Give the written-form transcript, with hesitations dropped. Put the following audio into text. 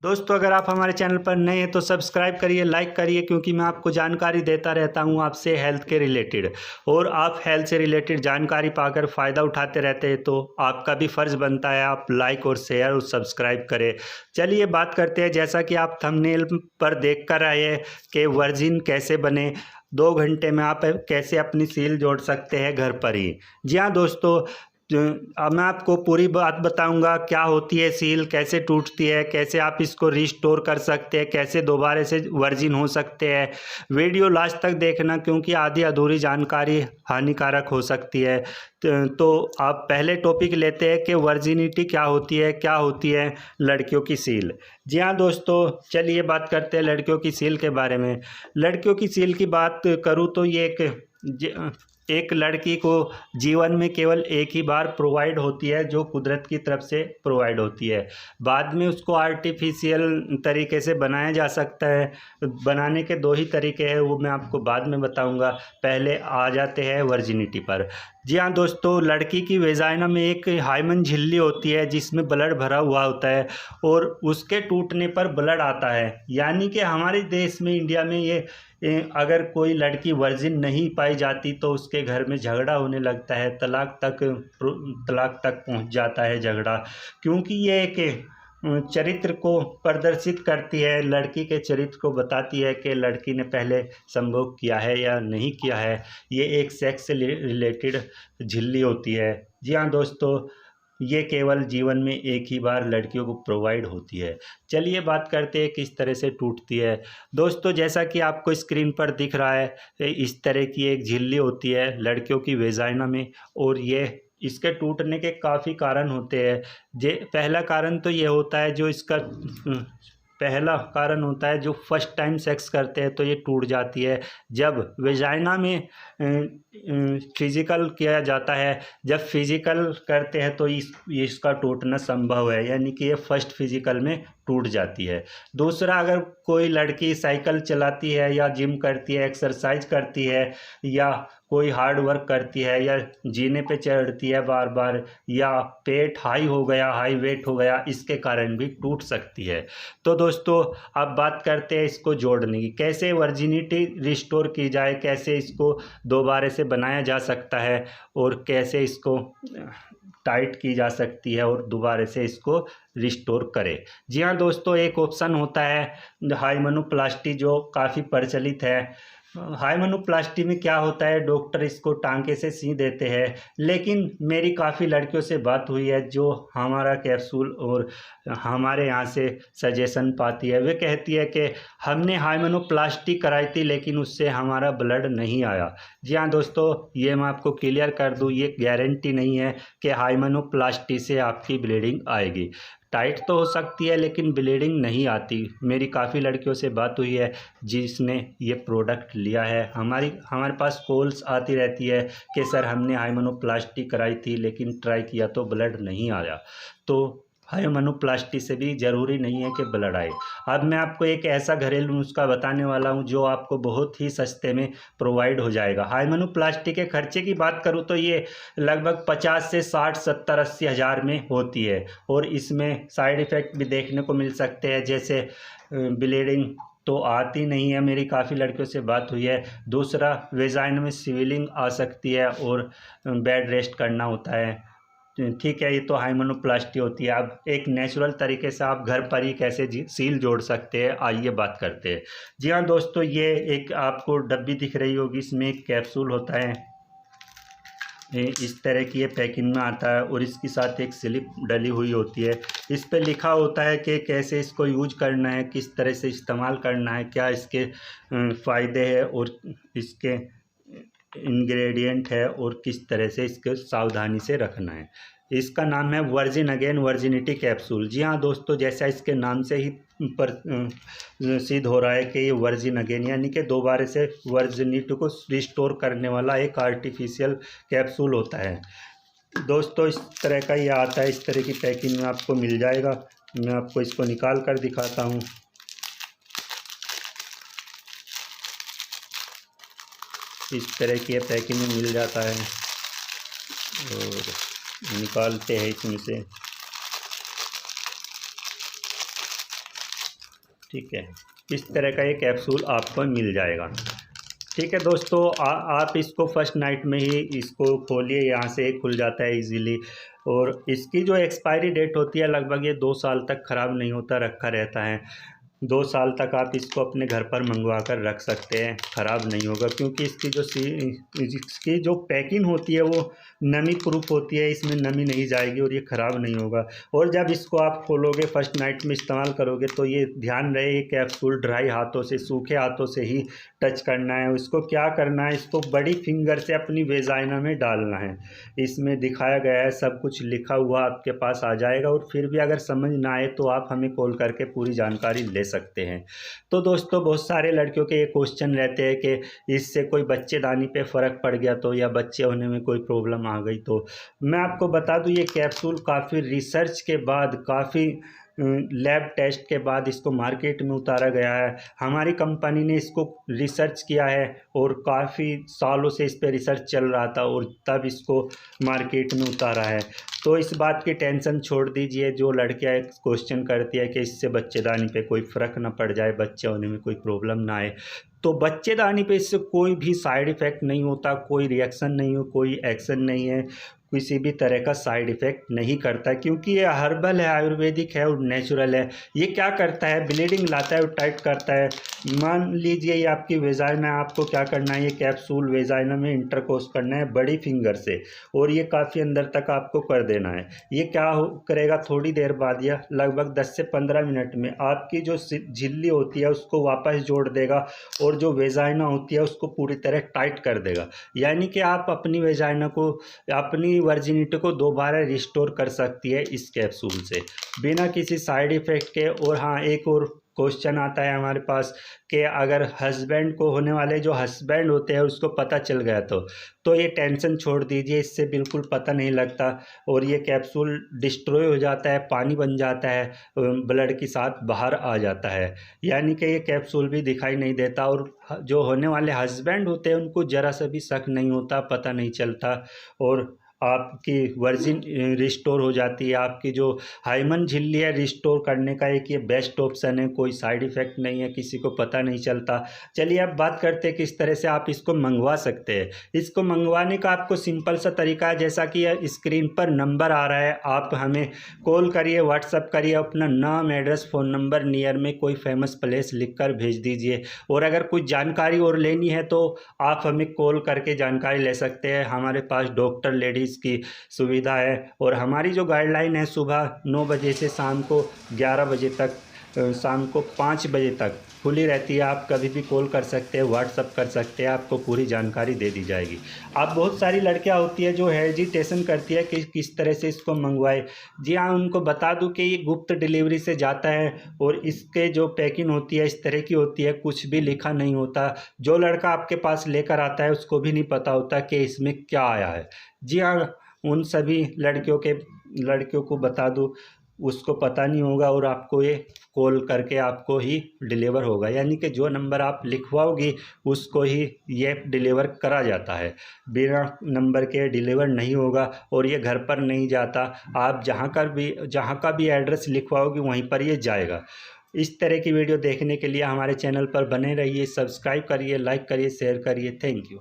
दोस्तों, अगर आप हमारे चैनल पर नए हैं तो सब्सक्राइब करिए, लाइक करिए, क्योंकि मैं आपको जानकारी देता रहता हूं आपसे हेल्थ के रिलेटेड। और आप हेल्थ से रिलेटेड जानकारी पाकर फ़ायदा उठाते रहते हैं तो आपका भी फ़र्ज़ बनता है आप लाइक और शेयर और सब्सक्राइब करें। चलिए बात करते हैं, जैसा कि आप थंबनेल पर देख कर आए हैं कि वर्जिन कैसे बने, 2 घंटे में आप कैसे अपनी सील जोड़ सकते हैं घर पर ही। जी हाँ दोस्तों, अब मैं आपको पूरी बात बताऊंगा क्या होती है सील, कैसे टूटती है, कैसे आप इसको रिस्टोर कर सकते हैं, कैसे दोबारा से वर्जिन हो सकते हैं। वीडियो लास्ट तक देखना, क्योंकि आधी अधूरी जानकारी हानिकारक हो सकती है। तो आप पहले टॉपिक लेते हैं कि वर्जिनिटी क्या होती है लड़कियों की सील। जी हाँ दोस्तों, चलिए बात करते हैं लड़कियों की सील के बारे में। लड़कियों की सील की बात करूँ तो ये एक लड़की को जीवन में केवल एक ही बार प्रोवाइड होती है, जो कुदरत की तरफ से प्रोवाइड होती है। बाद में उसको आर्टिफिशियल तरीके से बनाया जा सकता है। बनाने के दो ही तरीके हैं, वो मैं आपको बाद में बताऊंगा। पहले आ जाते हैं वर्जिनिटी पर। जी हाँ दोस्तों, लड़की की वेजाइना में एक हाइमन झिल्ली होती है जिसमें ब्लड भरा हुआ होता है और उसके टूटने पर ब्लड आता है। यानी कि हमारे देश में, इंडिया में, अगर कोई लड़की वर्जिन नहीं पाई जाती तो उसके घर में झगड़ा होने लगता है, तलाक तक पहुंच जाता है झगड़ा। क्योंकि ये एक चरित्र को प्रदर्शित करती है, लड़की के चरित्र को बताती है कि लड़की ने पहले संभोग किया है या नहीं किया है। ये एक सेक्स से रिलेटेड झिल्ली होती है। जी हाँ दोस्तों, ये केवल जीवन में एक ही बार लड़कियों को प्रोवाइड होती है। चलिए बात करते हैं किस तरह से टूटती है। दोस्तों, जैसा कि आपको स्क्रीन पर दिख रहा है, इस तरह की एक झिल्ली होती है लड़कियों की वेजाइना में। और ये इसके टूटने के काफ़ी कारण होते हैं। पहला कारण तो ये होता है, पहला कारण होता है जो फर्स्ट टाइम सेक्स करते हैं तो ये टूट जाती है। जब वेजाइना में फिजिकल किया जाता है, जब फिजिकल करते हैं तो इसका टूटना संभव है, यानी कि ये फर्स्ट फिजिकल में टूट जाती है। दूसरा, अगर कोई लड़की साइकिल चलाती है या जिम करती है, एक्सरसाइज करती है, या कोई हार्ड वर्क करती है, या जीने पे चढ़ती है बार बार, या पेट हाई वेट हो गया, इसके कारण भी टूट सकती है। तो दोस्तों, अब बात करते हैं इसको जोड़ने की, कैसे वर्जिनिटी रिस्टोर की जाए, कैसे इसको दोबारा से बनाया जा सकता है, और कैसे इसको टाइट की जा सकती है और दोबारा से इसको रिस्टोर करे। जी हाँ दोस्तों, एक ऑप्शन होता है हाइमेनोप्लास्टी, जो काफ़ी प्रचलित है। हाइमेनोप्लास्टी में क्या होता है, डॉक्टर इसको टांके से सी देते हैं। लेकिन मेरी काफ़ी लड़कियों से बात हुई है जो हमारा कैप्सूल और हमारे यहाँ से सजेशन पाती है, वे कहती है कि हमने हाइमेनोप्लास्टी कराई थी लेकिन उससे हमारा ब्लड नहीं आया। जी हाँ दोस्तों, ये मैं आपको क्लियर कर दूँ, ये गारंटी नहीं है कि हाइमेनोप्लास्टी से आपकी ब्लीडिंग आएगी। टाइट तो हो सकती है लेकिन ब्लीडिंग नहीं आती। मेरी काफ़ी लड़कियों से बात हुई है जिसने ये प्रोडक्ट लिया है। हमारे पास कॉल्स आती रहती है कि सर हमने हाइमेनोप्लास्टी कराई थी लेकिन ट्राई किया तो ब्लड नहीं आया। तो हाइमेनोप्लास्टी से भी ज़रूरी नहीं है कि ब्लड आए। अब मैं आपको एक ऐसा घरेलू नुस्खा बताने वाला हूँ जो आपको बहुत ही सस्ते में प्रोवाइड हो जाएगा। हाइमेनोप्लास्टी के खर्चे की बात करूँ तो ये लगभग 50 से 60 70 80 हज़ार में होती है। और इसमें साइड इफ़ेक्ट भी देखने को मिल सकते हैं, जैसे ब्लीडिंग तो आती नहीं है, मेरी काफ़ी लड़कियों से बात हुई है। दूसरा, वेजाइन में स्वेलिंग आ सकती है और बेड रेस्ट करना होता है। ठीक है, ये तो हाइमेनोप्लास्टी होती है। अब एक नेचुरल तरीके से आप घर पर ही कैसे सील जोड़ सकते हैं, आइए बात करते हैं। जी हाँ दोस्तों, ये एक आपको डब्बी दिख रही होगी, इसमें एक कैप्सूल होता है। इस तरह की ये पैकिंग में आता है और इसके साथ एक स्लिप डली हुई होती है। इस पे लिखा होता है कि कैसे इसको यूज करना है, किस तरह से इस्तेमाल करना है, क्या इसके फ़ायदे हैं और इसके इंग्रेडिएंट है, और किस तरह से इसको सावधानी से रखना है। इसका नाम है वर्जिन अगेन वर्जिनिटी कैप्सूल। जी हाँ दोस्तों, जैसा इसके नाम से ही पर सिद्ध हो रहा है कि ये वर्जिन अगेन, यानी कि दोबारा से वर्जिनिटी को रिस्टोर करने वाला एक आर्टिफिशियल कैप्सूल होता है। दोस्तों, इस तरह का ये आता है, इस तरह की पैकिंग में आपको मिल जाएगा। मैं आपको इसको निकाल कर दिखाता हूँ। इस तरह की पैकिंग में मिल जाता है और निकालते हैं इसमें से। ठीक है, इस तरह का ये कैप्सूल आपको मिल जाएगा। ठीक है दोस्तों, आप इसको फर्स्ट नाइट में ही इसको खोलिए, यहाँ से खुल जाता है इजीली। और इसकी जो एक्सपायरी डेट होती है लगभग ये 2 साल तक ख़राब नहीं होता, रखा रहता है। 2 साल तक आप इसको अपने घर पर मंगवा कर रख सकते हैं, ख़राब नहीं होगा, क्योंकि इसकी जो पैकिंग होती है वो नमी प्रूफ होती है, इसमें नमी नहीं जाएगी और ये ख़राब नहीं होगा। और जब इसको आप खोलोगे फर्स्ट नाइट में इस्तेमाल करोगे तो ये ध्यान रहे ये कैप्सूल ड्राई हाथों से, सूखे हाथों से ही टच करना है। इसको क्या करना है, इसको बड़ी फिंगर से अपनी वेजाइना में डालना है। इसमें दिखाया गया है, सब कुछ लिखा हुआ आपके पास आ जाएगा। और फिर भी अगर समझ ना आए तो आप हमें कॉल करके पूरी जानकारी ले सकते हैं। तो दोस्तों, बहुत सारे लड़कियों के ये क्वेश्चन रहते हैं कि इससे कोई बच्चेदानी पे फ़र्क पड़ गया तो, या बच्चे होने में कोई प्रॉब्लम आ गई तो। मैं आपको बता दूं, ये कैप्सूल काफ़ी रिसर्च के बाद, काफ़ी लैब टेस्ट के बाद इसको मार्केट में उतारा गया है। हमारी कंपनी ने इसको रिसर्च किया है और काफ़ी सालों से इस पर रिसर्च चल रहा था और तब इसको मार्केट में उतारा है। तो इस बात की टेंशन छोड़ दीजिए, जो लड़कियां क्वेश्चन करती है कि इससे बच्चेदानी पे कोई फ़र्क ना पड़ जाए, बच्चे होने में कोई प्रॉब्लम ना आए। तो बच्चेदानी पे इससे कोई भी साइड इफ़ेक्ट नहीं होता, कोई रिएक्शन नहीं हो, कोई एक्शन नहीं है, किसी भी तरह का साइड इफ़ेक्ट नहीं करता, क्योंकि ये हर्बल है, आयुर्वेदिक है और नेचुरल है। ये क्या करता है, ब्लीडिंग लाता है और टाइट करता है। मान लीजिए ये आपकी वेजाइना, आपको क्या करना है, ये कैप्सूल वेजाइना में इंटरकोर्स करना है बड़ी फिंगर से, और ये काफ़ी अंदर तक आपको कर देना है। ये क्या करेगा, थोड़ी देर बाद या लगभग 10 से 15 मिनट में आपकी जो झिल्ली होती है उसको वापस जोड़ देगा और जो वेजाइना होती है उसको पूरी तरह टाइट कर देगा। यानी कि आप अपनी वेजाइना को, अपनी वर्जिनिटी को दोबारा रिस्टोर कर सकती है इस कैप्सूल से, बिना किसी साइड इफ़ेक्ट के। और हाँ, एक और क्वेश्चन आता है हमारे पास कि अगर हस्बैंड को होने वाले जो हस्बैंड होते हैं उसको पता चल गया तो ये टेंशन छोड़ दीजिए, इससे बिल्कुल पता नहीं लगता और ये कैप्सूल डिस्ट्रॉय हो जाता है, पानी बन जाता है, ब्लड के साथ बाहर आ जाता है। यानी कि ये कैप्सूल भी दिखाई नहीं देता और जो होने वाले हस्बैंड होते हैं उनको ज़रा सा भी शक नहीं होता, पता नहीं चलता, और आपकी वर्जिन रिस्टोर हो जाती है। आपकी जो हाइमन झिल्ली है रिस्टोर करने का एक ये बेस्ट ऑप्शन है, कोई साइड इफ़ेक्ट नहीं है, किसी को पता नहीं चलता। चलिए अब बात करते हैं किस तरह से आप इसको मंगवा सकते हैं। इसको मंगवाने का आपको सिंपल सा तरीका है, जैसा कि स्क्रीन पर नंबर आ रहा है, आप हमें कॉल करिए, व्हाट्सअप करिए, अपना नाम, एड्रेस, फ़ोन नंबर, नियर में कोई फेमस प्लेस लिख कर भेज दीजिए। और अगर कुछ जानकारी और लेनी है तो आप हमें कॉल करके जानकारी ले सकते हैं। हमारे पास डॉक्टर लेडीज़ की सुविधा है और हमारी जो गाइडलाइन है सुबह 9 बजे से शाम को 11 बजे तक, शाम को 5 बजे तक खुली रहती है। आप कभी भी कॉल कर सकते हैं, व्हाट्सअप कर सकते हैं, आपको पूरी जानकारी दे दी जाएगी। अब बहुत सारी लड़कियां होती है जो हेजिटेशन करती है कि किस तरह से इसको मंगवाए। जी हाँ, उनको बता दूं कि ये गुप्त डिलीवरी से जाता है और इसके जो पैकिंग होती है इस तरह की होती है, कुछ भी लिखा नहीं होता। जो लड़का आपके पास लेकर आता है उसको भी नहीं पता होता कि इसमें क्या आया है। जी हाँ, उन सभी लड़कियों को बता दूं, उसको पता नहीं होगा और आपको ये कॉल करके आपको ही डिलीवर होगा। यानी कि जो नंबर आप लिखवाओगी उसको ही ये डिलीवर करा जाता है, बिना नंबर के डिलीवर नहीं होगा और ये घर पर नहीं जाता। आप जहाँ का भी एड्रेस लिखवाओगी वहीं पर ये जाएगा। इस तरह की वीडियो देखने के लिए हमारे चैनल पर बने रहिए, सब्सक्राइब करिए, लाइक करिए, शेयर करिए। Thank you.